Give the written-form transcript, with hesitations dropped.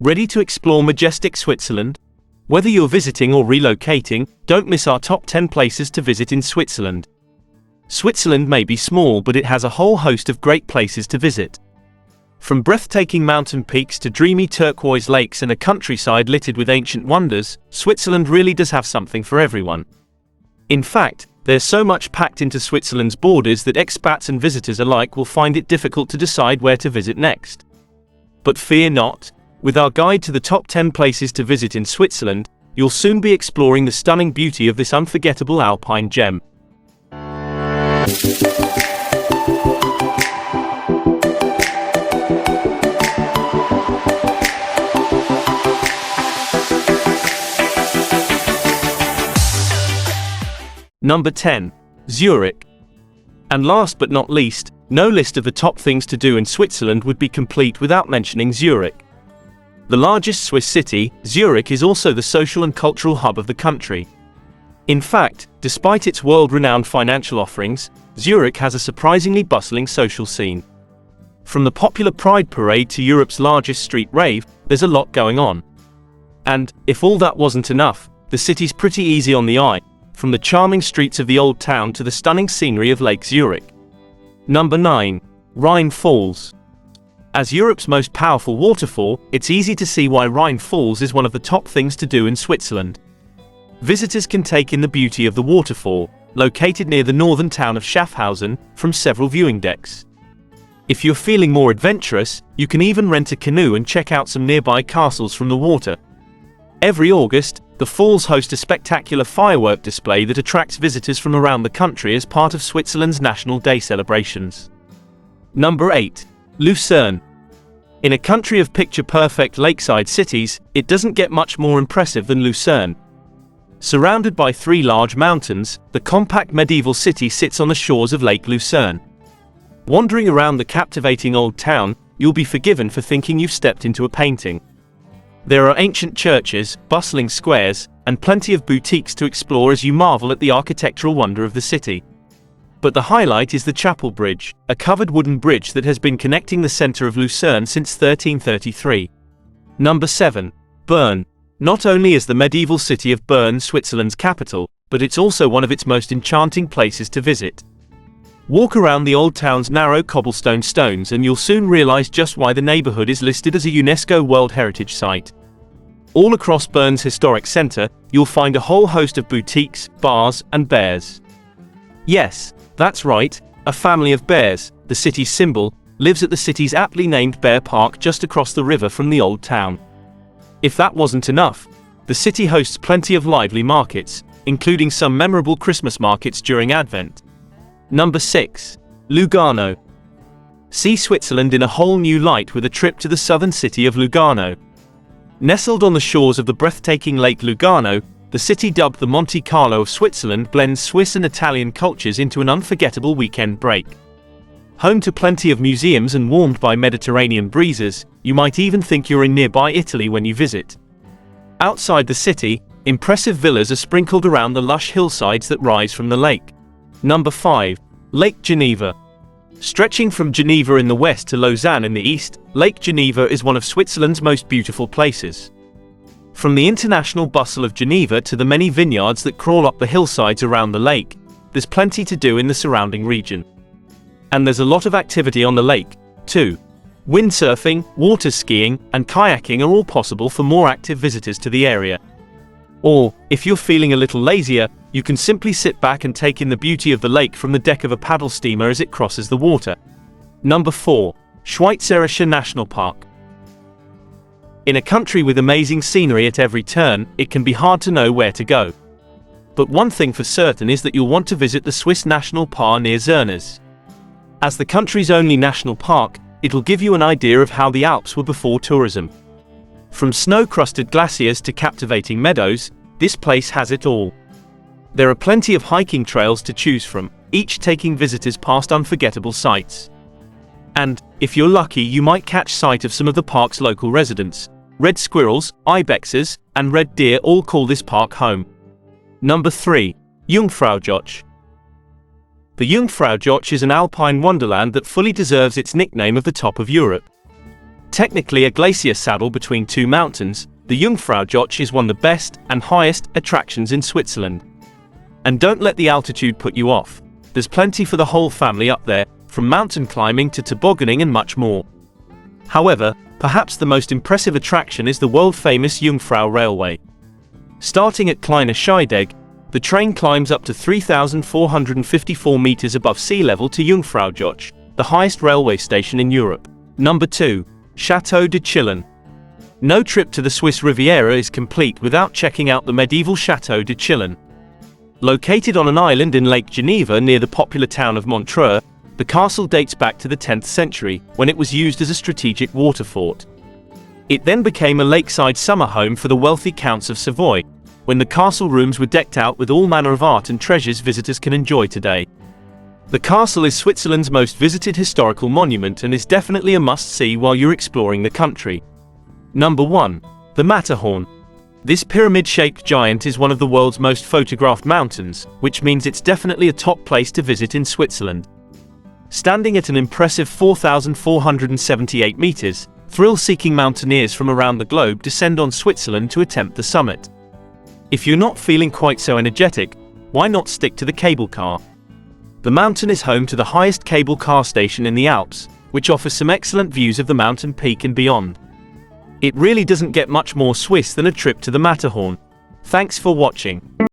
Ready to explore majestic Switzerland? Whether you're visiting or relocating, don't miss our top 10 places to visit in Switzerland. Switzerland may be small, but it has a whole host of great places to visit. From breathtaking mountain peaks to dreamy turquoise lakes and a countryside littered with ancient wonders, Switzerland really does have something for everyone. In fact, there's so much packed into Switzerland's borders that expats and visitors alike will find it difficult to decide where to visit next. But fear not. With our guide to the top 10 places to visit in Switzerland, you'll soon be exploring the stunning beauty of this unforgettable Alpine gem. Number 10. Zurich. And last but not least, no list of the top things to do in Switzerland would be complete without mentioning Zurich. The largest Swiss city, Zurich is also the social and cultural hub of the country. In fact, despite its world-renowned financial offerings, Zurich has a surprisingly bustling social scene. From the popular Pride Parade to Europe's largest street rave, there's a lot going on. And, if all that wasn't enough, the city's pretty easy on the eye, from the charming streets of the Old Town to the stunning scenery of Lake Zurich. Number 9. Rhine Falls. As Europe's most powerful waterfall, it's easy to see why Rhine Falls is one of the top things to do in Switzerland. Visitors can take in the beauty of the waterfall, located near the northern town of Schaffhausen, from several viewing decks. If you're feeling more adventurous, you can even rent a canoe and check out some nearby castles from the water. Every August, the falls host a spectacular firework display that attracts visitors from around the country as part of Switzerland's National Day celebrations. Number 8. Lucerne. In a country of picture-perfect lakeside cities, it doesn't get much more impressive than Lucerne. Surrounded by 3 large mountains, the compact medieval city sits on the shores of Lake Lucerne. Wandering around the captivating old town, you'll be forgiven for thinking you've stepped into a painting. There are ancient churches, bustling squares, and plenty of boutiques to explore as you marvel at the architectural wonder of the city. But the highlight is the Chapel Bridge, a covered wooden bridge that has been connecting the center of Lucerne since 1333. Number 7. Bern. Not only is the medieval city of Bern Switzerland's capital, but it's also one of its most enchanting places to visit. Walk around the old town's narrow cobblestone stones and you'll soon realize just why the neighborhood is listed as a UNESCO World Heritage Site. All across Bern's historic center, you'll find a whole host of boutiques, bars, and bears. Yes, that's right, a family of bears, the city's symbol, lives at the city's aptly named Bear Park just across the river from the old town. If that wasn't enough, the city hosts plenty of lively markets, including some memorable Christmas markets during Advent. Number 6. Lugano. See Switzerland in a whole new light with a trip to the southern city of Lugano. Nestled on the shores of the breathtaking Lake Lugano, the city dubbed the Monte Carlo of Switzerland blends Swiss and Italian cultures into an unforgettable weekend break. Home to plenty of museums and warmed by Mediterranean breezes, you might even think you're in nearby Italy when you visit. Outside the city, impressive villas are sprinkled around the lush hillsides that rise from the lake. Number 5. Lake Geneva. Stretching from Geneva in the west to Lausanne in the east, Lake Geneva is one of Switzerland's most beautiful places. From the international bustle of Geneva to the many vineyards that crawl up the hillsides around the lake, there's plenty to do in the surrounding region. And there's a lot of activity on the lake, too. Windsurfing, water skiing, and kayaking are all possible for more active visitors to the area. Or, if you're feeling a little lazier, you can simply sit back and take in the beauty of the lake from the deck of a paddle steamer as it crosses the water. Number 4. Schweizerischer Nationalpark. In a country with amazing scenery at every turn, it can be hard to know where to go. But one thing for certain is that you'll want to visit the Swiss National Park near Zurich. As the country's only national park, it'll give you an idea of how the Alps were before tourism. From snow-crusted glaciers to captivating meadows, this place has it all. There are plenty of hiking trails to choose from, each taking visitors past unforgettable sights. And, if you're lucky, you might catch sight of some of the park's local residents. Red squirrels, ibexes, and red deer all call this park home. Number 3. Jungfraujoch. The Jungfraujoch is an alpine wonderland that fully deserves its nickname of the top of Europe. Technically a glacier saddle between two mountains, the Jungfraujoch is one of the best and highest attractions in Switzerland. And don't let the altitude put you off. There's plenty for the whole family up there, from mountain climbing to tobogganing and much more. However, perhaps the most impressive attraction is the world-famous Jungfrau Railway. Starting at Kleine Scheidegg, the train climbs up to 3,454 meters above sea level to Jungfraujoch, the highest railway station in Europe. Number 2. Château de Chillon. No trip to the Swiss Riviera is complete without checking out the medieval Château de Chillon. Located on an island in Lake Geneva near the popular town of Montreux, the castle dates back to the 10th century, when it was used as a strategic water fort. It then became a lakeside summer home for the wealthy counts of Savoy, when the castle rooms were decked out with all manner of art and treasures visitors can enjoy today. The castle is Switzerland's most visited historical monument and is definitely a must-see while you're exploring the country. Number 1. The Matterhorn. This pyramid-shaped giant is one of the world's most photographed mountains, which means it's definitely a top place to visit in Switzerland. Standing at an impressive 4,478 meters, thrill-seeking mountaineers from around the globe descend on Switzerland to attempt the summit. If you're not feeling quite so energetic, why not stick to the cable car? The mountain is home to the highest cable car station in the Alps, which offers some excellent views of the mountain peak and beyond. It really doesn't get much more Swiss than a trip to the Matterhorn. Thanks for watching.